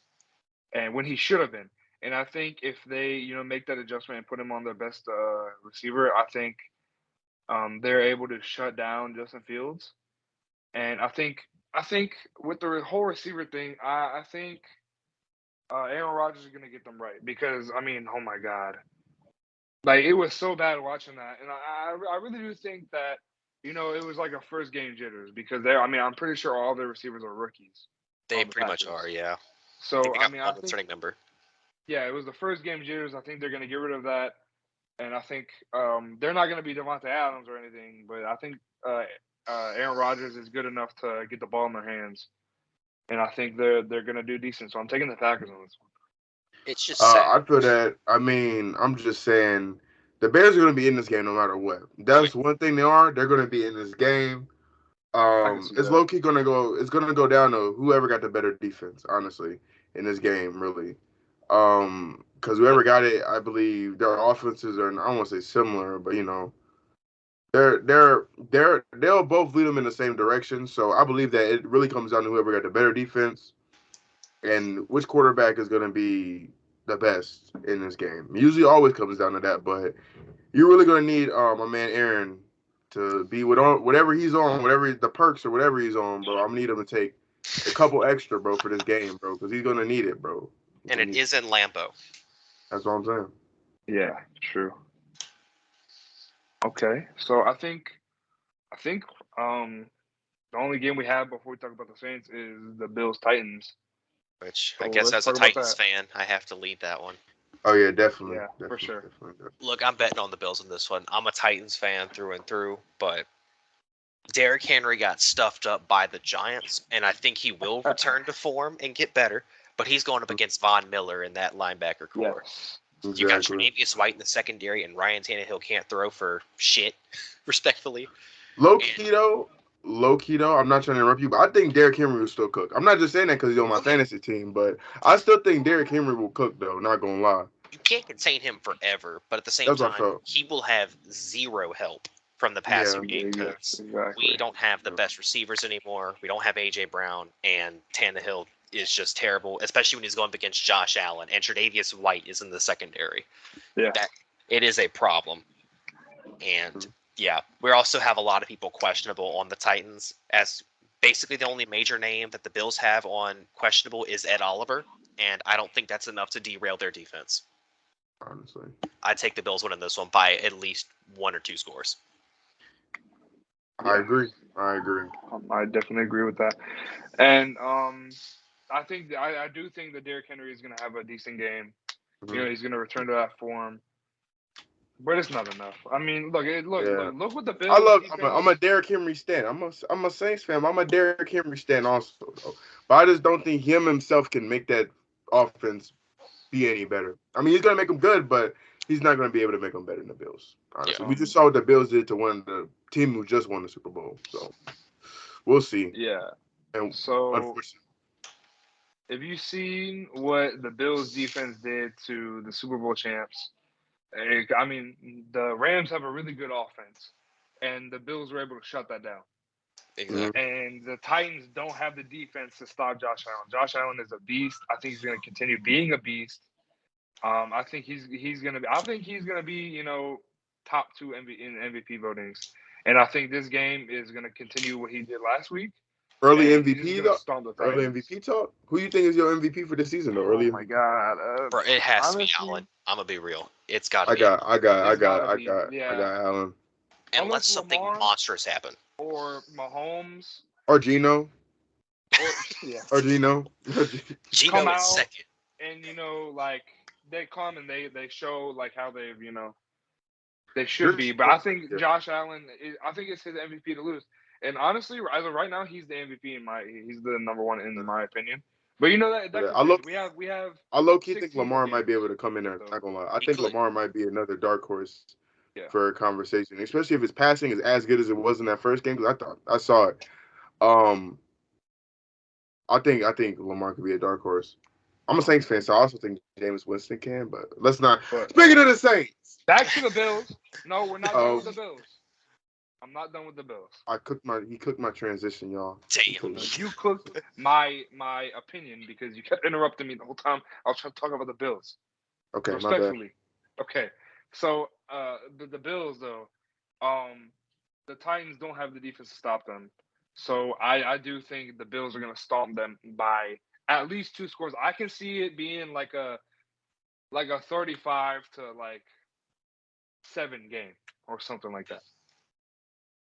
and when he should have been. And I think if they make that adjustment and put him on their best receiver, I think they're able to shut down Justin Fields. And I think with the whole receiver thing, I think Aaron Rodgers is going to get them right because I mean, oh my God, like it was so bad watching that, and I really do think that it was like a first game jitters because I'm pretty sure all their receivers are rookies. They On the pretty much Packers. are, yeah. So They got one starting number. yeah, it was the first game jitters. I think they're going to get rid of that, and I think they're not going to be Devontae Adams or anything, but I think Aaron Rodgers is good enough to get the ball in their hands, and I think they're going to do decent. So I'm taking the Packers on this one. It's just sad. I feel that. I mean, I'm just saying the Bears are going to be in this game no matter what. That's one thing they are. They're going to be in this game. I can see It's that. low key going to go. It's going to go down to whoever got the better defense. Honestly, in this game, really. Because whoever got it, I believe their offenses are. I don't want to say similar, but they'll both lead them in the same direction. So I believe that it really comes down to whoever got the better defense and which quarterback is going to be the best in this game. Usually, always comes down to that, but you're really going to need my man Aaron to be whatever he's on, whatever the perks or whatever he's on, bro. I'm gonna need him to take a couple extra, bro, for this game, bro, because he's gonna need it, bro. And it is in Lambeau. That's what I'm saying. Yeah, true. Okay, so I think the only game we have before we talk about the Saints is the Bills Titans. Which So I guess let's as a talk about Titans that. fan, I have to lead that one. Oh yeah, definitely. Yeah, definitely, for sure. Definitely. Look, I'm betting on the Bills in this one. I'm a Titans fan through and through, but Derrick Henry got stuffed up by the Giants, and I think he will return to form and get better. But he's going up against Von Miller in that linebacker core. Yes. You got Exactly. Tre'Davious White in the secondary, and Ryan Tannehill can't throw for shit, respectfully. Low key though, I'm not trying to interrupt you, but I think Derrick Henry will still cook. I'm not just saying that because he's on my fantasy team, but I still think Derrick Henry will cook though. Not gonna lie. You can't contain him forever, but at the same That's what I time, felt. he will have zero help from the Yeah. passing game Yes, because exactly. we don't have the best receivers anymore. We don't have A.J. Brown, and Tannehill is just terrible, especially when he's going up against Josh Allen, and Tre'Davious White is in the secondary. Yeah. It is a problem. And yeah, we also have a lot of people questionable on the Titans, as basically the only major name that the Bills have on questionable is Ed Oliver, and I don't think that's enough to derail their defense. Honestly, I'd take the Bills winning this one by at least 1 or 2 scores. I agree. I definitely agree with that. And I do think that Derrick Henry is going to have a decent game. Mm-hmm. You know, he's going to return to that form. But it's not enough. I mean, look what the Bills. I'm a Derrick Henry stan. I'm a Saints fan. I'm a Derrick Henry stan also, though. But I just don't think him himself can make that offense be any better. I mean, he's gonna make them good, but he's not gonna be able to make them better than the Bills. Honestly, we just saw what the Bills did to one the team who just won the Super Bowl. So we'll see. Yeah. And so have you seen what the Bills defense did to the Super Bowl champs? I mean, the Rams have a really good offense, and the Bills were able to shut that down. Exactly. And the Titans don't have the defense to stop Josh Allen. Josh Allen is a beast. I think he's going to continue being a beast. I think he's going to be. I think he's going to be top 2 in MVP votings. And I think this game is going to continue what he did last week. Early MVP though. Early MVP talk. Who you think is your MVP for this season though? Early. Oh my God, bro! It has to be Allen. I'm gonna be real. It's got to be. I got Allen. Unless something monstrous happen. Or Mahomes. Or Gino. Or Gino. Gino is second. And they come and they show how they've they should be. But I think Josh Allen. I think it's his MVP to lose. And honestly, as of right now, he's the MVP he's the number 1 in my opinion. But we have. I low key think Lamar might be able to come in there. Not gonna lie, I think Lamar might be another dark horse for a conversation, especially if his passing is as good as it was in that first game. Because I saw it. I think Lamar could be a dark horse. I'm a Saints fan, so I also think Jameis Winston can. But let's not. Speaking of the Saints, back to the Bills. No, we're not done with the Bills. I'm not done with the Bills. He cooked my transition, y'all. Damn. You cooked my opinion because you kept interrupting me the whole time I was trying to talk about the Bills. Okay, respectfully. My bad. Okay. So the Bills though, the Titans don't have the defense to stop them. So I do think the Bills are gonna stomp them by at least 2 scores. I can see it being like a 35 to 7 game or something like that.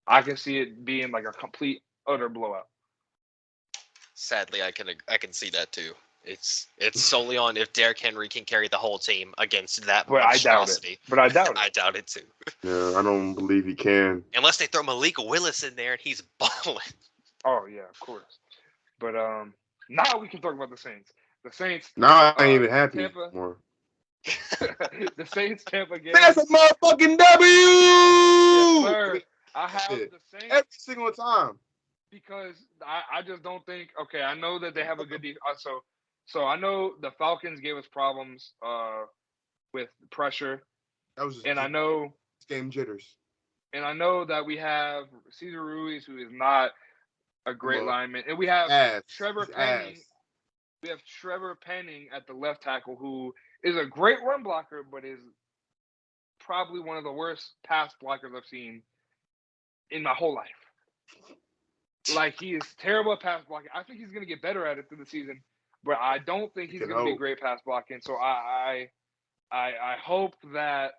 I can see it being like a complete, utter blowout. Sadly, I can see that too. It's solely on if Derrick Henry can carry the whole team against that monstrosity. But I doubt it. I doubt it too. Yeah, I don't believe he can. Unless they throw Malik Willis in there and he's balling. Oh yeah, of course. But now we can talk about the Saints. The Saints. Now I ain't even happy anymore. The Saints Tampa game. That's a motherfucking W. Yes, sir. I have the Saints every single time because I just don't think. Okay, I know that they have a good defense. So I know the Falcons gave us problems with pressure. I know game jitters. And I know that we have Cesar Ruiz, who is not a great lineman, and we have Trevor Penning. We have Trevor Penning at the left tackle, who is a great run blocker, but is probably one of the worst pass blockers I've seen in my whole life. He is terrible at pass blocking. I think he's going to get better at it through the season, but I don't think he's going to be great pass blocking. So I hope that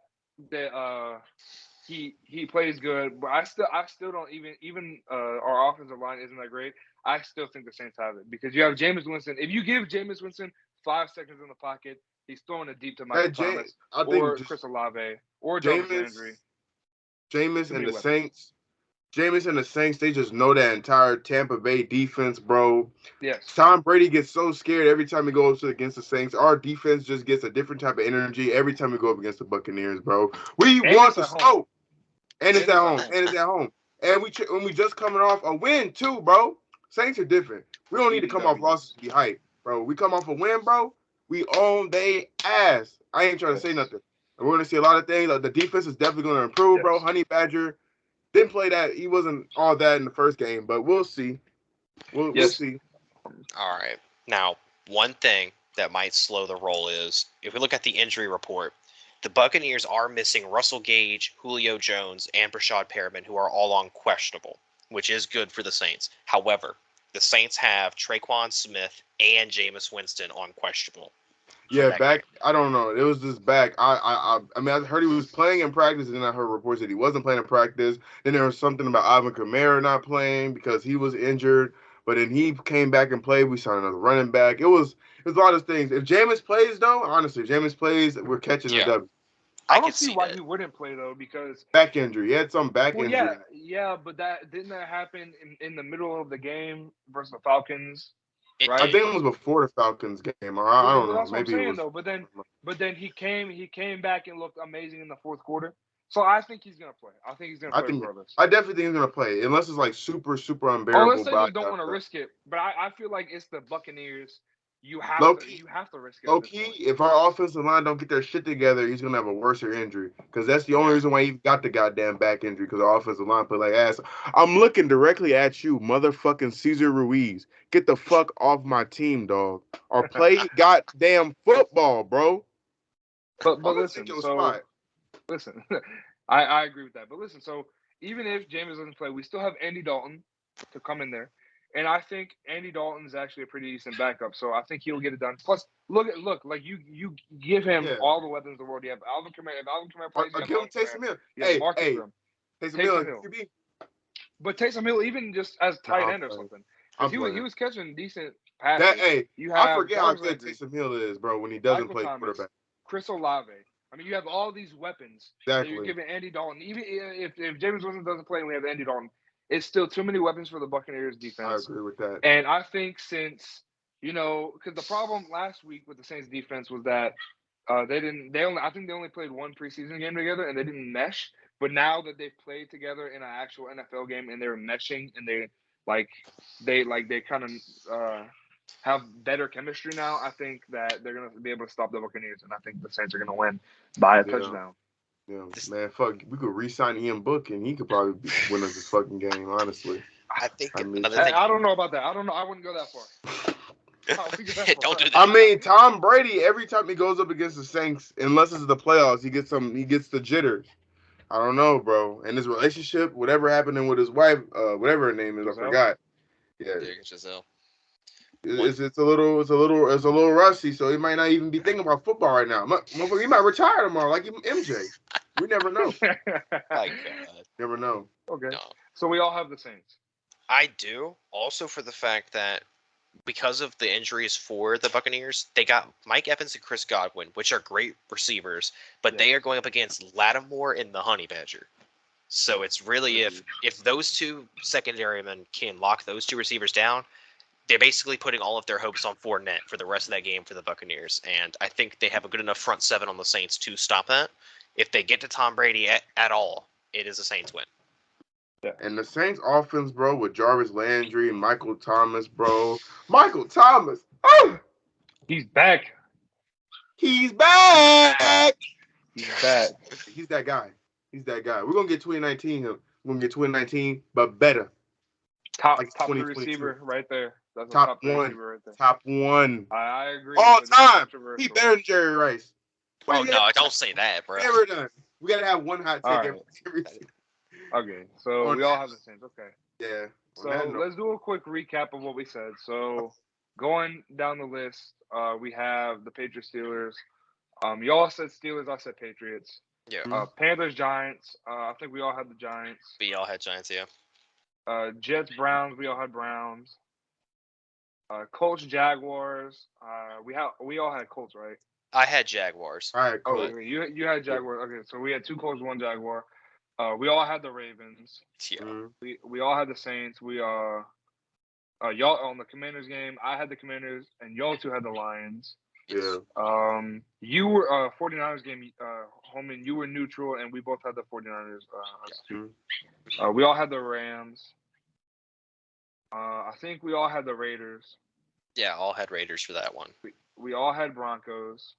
he plays good, but I still don't even our offensive line isn't that great. I still think the Saints have it because you have Jameis Winston. If you give Jameis Winston 5 seconds in the pocket, he's throwing it deep to Michael Thomas or Chris Olave or Jarvis Landry. Jameis and the Saints Jameis and the Saints, they just know that entire Tampa Bay defense, bro. Yes. Tom Brady gets so scared every time he goes against the Saints. Our defense just gets a different type of energy every time we go up against the Buccaneers, bro. We And want it's to at home. smoke. And it's And at it's at home. home. And it's at home. And we just coming off a win too, bro. Saints are different. We don't need to come off BDW. losses to be hyped, bro. We come off a win, bro. We own they ass. I ain't trying to say nothing. And we're gonna see a lot of things. Like the defense is definitely gonna improve, bro. Yes. Honey Badger didn't play that. He wasn't all that in the first game, but we'll see. We'll Yes. see. All right. Now, one thing that might slow the roll is if we look at the injury report, the Buccaneers are missing Russell Gage, Julio Jones, and Brashad Perriman, who are all on questionable, which is good for the Saints. However, the Saints have Traquan Smith and Jameis Winston on questionable. Yeah, back. I don't know. It was just back. I mean, I heard he was playing in practice, and then I heard reports that he wasn't playing in practice. Then there was something about Alvin Kamara not playing because he was injured. But then he came back and played. We signed another running back. It was a lot of things. If Jameis plays, though, honestly, if Jameis plays, we're catching the W. I don't see why he wouldn't play though, because back injury. He had some back well, injury. yeah, but that happen in the middle of the game versus the Falcons, right? I think it was before the Falcons game. Or I don't know. That's Maybe what I'm saying, it was. though. But then he came back and looked amazing in the fourth quarter. So I think he's gonna play. I think he's gonna play regardless. I definitely think he's gonna play, unless it's like super unbearable. Oh, let's say we don't want to risk it, but I feel like it's the Buccaneers. You have to risk it. Low key, if our offensive line don't get their shit together, he's gonna have a worse injury. Because that's the only reason why he got the goddamn back injury. Because our offensive line play like ass. I'm looking directly at you, motherfucking Cesar Ruiz. Get the fuck off my team, dog. Or play goddamn football, bro. But listen, listen, I agree with that. But listen, so even if Jameis doesn't play, we still have Andy Dalton to come in there. And I think Andy Dalton is actually a pretty decent backup, so I think he'll get it done. Plus, look, like you give him all the weapons in the world. You have Alvin Kamara. If Alvin Kamara plays, give him Taysom Hill. Taysom Hill. But Taysom Hill, even just as tight end or something, he was catching decent passes. I forget how good Taysom Hill is, bro. When he doesn't play quarterback. Chris Olave. I mean, you have all these weapons that you're giving Andy Dalton. Even if James Winston doesn't play and we have Andy Dalton, it's still too many weapons for the Buccaneers defense. I agree with that. And I think since, because the problem last week with the Saints defense was that I think they only played one preseason game together and they didn't mesh. But now that they've played together in an actual NFL game and they're meshing and they kind of have better chemistry now, I think that they're going to be able to stop the Buccaneers, and I think the Saints are going to win by a touchdown. Yeah, man, fuck. We could re-sign Ian Book, and he could probably win us this fucking game, honestly. I don't know about that. I don't know. I wouldn't go that far. Don't do that. I mean, Tom Brady, every time he goes up against the Saints, unless it's the playoffs, he gets the jitters. I don't know, bro. And his relationship, whatever happening with his wife, whatever her name is, I forgot. Yeah. Giselle. It's a little rusty, so he might not even be thinking about football right now. He might retire tomorrow, like MJ. We never know. My God. Never know. Okay. No. So we all have the Saints. I do. Also for the fact that because of the injuries for the Buccaneers, they got Mike Evans and Chris Godwin, which are great receivers, but they are going up against Lattimore and the Honey Badger. So it's really if those two secondary men can lock those two receivers down, they're basically putting all of their hopes on Fournette for the rest of that game for the Buccaneers. And I think they have a good enough front seven on the Saints to stop that. If they get to Tom Brady at all, it is a Saints win. Yeah. And the Saints offense, bro, with Jarvis Landry and Michael Thomas, bro. Michael Thomas. Oh! He's back. He's back. He's back. He's that guy. We're going to get 2019 him. We're going to get 2019, but better. Top three receiver right there. That's top one receiver right there. Top one. I agree. All time. He better than Jerry Rice. Oh, no, don't say that, bro. Never done. We got to have one hot take every season. Okay, so we all have the Saints. Okay. Yeah. So let's do a quick recap of what we said. So going down the list, we have the Patriots, Steelers. Y'all said Steelers, I said Patriots. Yeah. Panthers, Giants. I think we all had the Giants. We all had Giants, yeah. Jets, Browns. We all had Browns. Colts, Jaguars. We all had Colts, right? I had Jaguars. All right, cool. Oh, you had Jaguars. Okay, so we had two Colts, one Jaguar. We all had the Ravens. Yeah. We all had the Saints. Y'all on the Commanders game. I had the Commanders, and y'all two had the Lions. Yeah. You were 49ers game, Holman. You were neutral, and we both had the 49ers. We all had the Rams. I think we all had the Raiders. Yeah, all had Raiders for that one. We all had Broncos.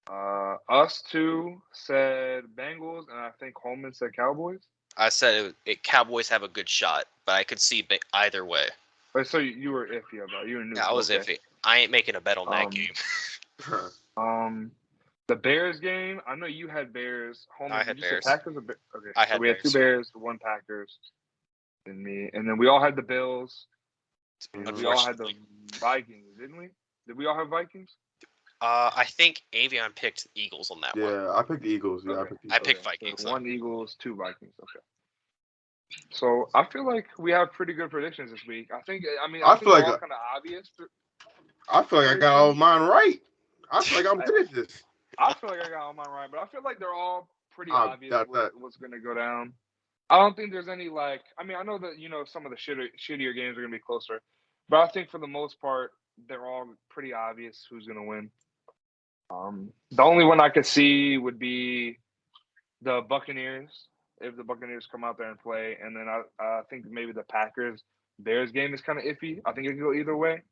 Us two said Bengals, and I think Holman said Cowboys. I said Cowboys have a good shot, but I could see either way. But so you were iffy about it. You were neutral. Yeah, I was iffy. I ain't making a bet on that game. The Bears game. I know you had Bears. Holman, I had Bears. Packers or okay. I had so we had 2 Bears, 1 Packers, and me, and then we all had the Bills. And we all had the Vikings, didn't we? Did we all have Vikings? I think Avion picked Eagles on that one. Yeah, I picked the Eagles. Yeah, Okay. I picked Vikings. So 1 Eagles, 2 Vikings. Okay. So I feel like we have pretty good predictions this week. I think feel like kind of obvious. I feel like I got all mine right. I feel like I'm good at this. I feel like I got all mine right, but I feel like they're all pretty obvious what's going to go down. I don't think there's any I know that some of the shittier games are going to be closer, but I think for the most part they're all pretty obvious who's going to win. The only one I could see would be the Buccaneers, if the Buccaneers come out there and play, and then I think maybe the Packers-Bears game is kind of iffy. I think it could go either way.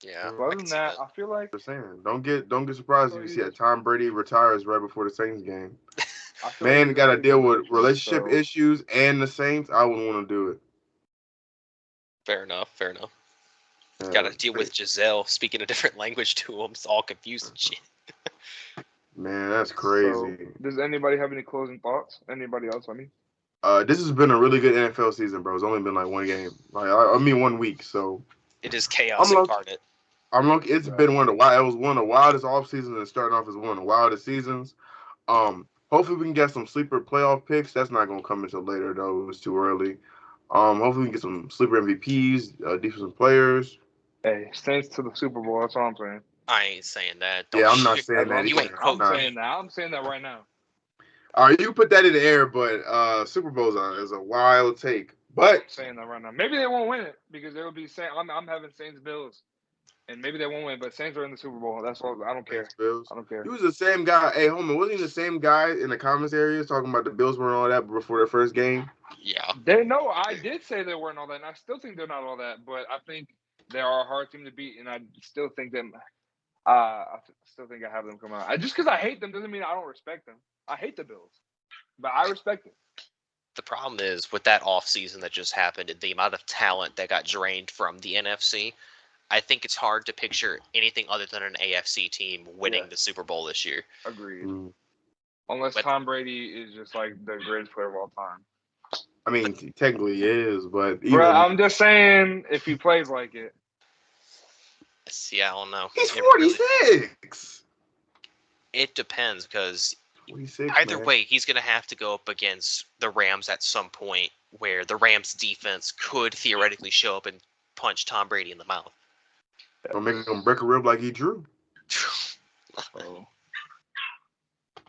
Yeah. But other than that, I feel like I'm saying, don't get surprised if you see that Tom Brady retires right before the Saints game. Man, got to deal with relationship issues and the Saints. I wouldn't want to do it. Fair enough. Yeah, got to deal with Giselle speaking a different language to him. It's all confused and shit. Man, that's crazy. So, does anybody have any closing thoughts? Anybody else? This has been a really good NFL season, bro. It's only been like 1 game. 1 week. So it is chaos incarnate. It's been one of the wildest off seasons and starting off as one of the wildest seasons. Hopefully we can get some sleeper playoff picks. That's not gonna come until later though. It's too early. Hopefully we can get some sleeper MVPs, defensive players. Hey, Saints to the Super Bowl. That's all I'm saying. I ain't saying that. I'm not saying that. I'm saying that right now. All right, you put that in the air, but Super Bowl is a wild take. But I'm saying that right now. Maybe they won't win it because they will be saying I'm having Saints Bills, and maybe they won't win. But Saints are in the Super Bowl. That's all. I don't care. Bills. I don't care. He was the same guy. Hey, Holman, wasn't he the same guy in the comments areas talking about the Bills weren't all that before their first game? Yeah. I did say they weren't all that, and I still think they're not all that. But I think they are a hard team to beat, and I still think them. I still think I have them come out. Just because I hate them doesn't mean I don't respect them. I hate the Bills, but I respect them. The problem is with that offseason that just happened and the amount of talent that got drained from the NFC, I think it's hard to picture anything other than an AFC team winning the Super Bowl this year. Agreed. Unless Tom Brady is just like the greatest player of all time. I mean, he technically is, but I'm just saying if he plays like it. Yeah, I don't know. He's 46. It depends because 46, either way, he's going to have to go up against the Rams at some point where the Rams defense could theoretically show up and punch Tom Brady in the mouth. Or make him break a rib like he drew.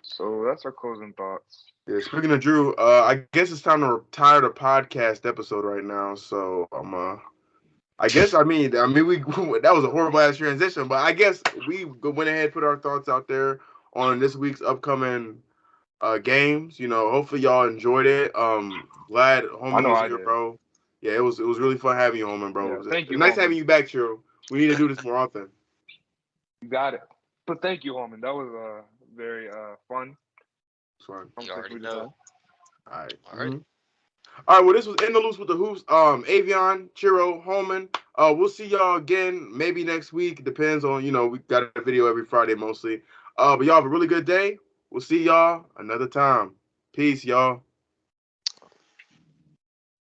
So that's our closing thoughts. Yeah, speaking of Drew, I guess it's time to retire the podcast episode right now. So I guess we that was a horrible ass transition, but I guess we went ahead and put our thoughts out there on this week's upcoming games. Hopefully y'all enjoyed it. Glad Holman was here, bro. Yeah, it was really fun having you, Holman, bro. Yeah, thank you. Nice having you back, Chiro. We need to do this more often. You got it. But thank you, Holman. That was very fun. It's fun. You already know. All right. All right. All right, well, this was In the Loose with the Hoops. Avion, Chiro, Holman. We'll see y'all again maybe next week. Depends on, we got a video every Friday mostly. But y'all have a really good day. We'll see y'all another time. Peace, y'all.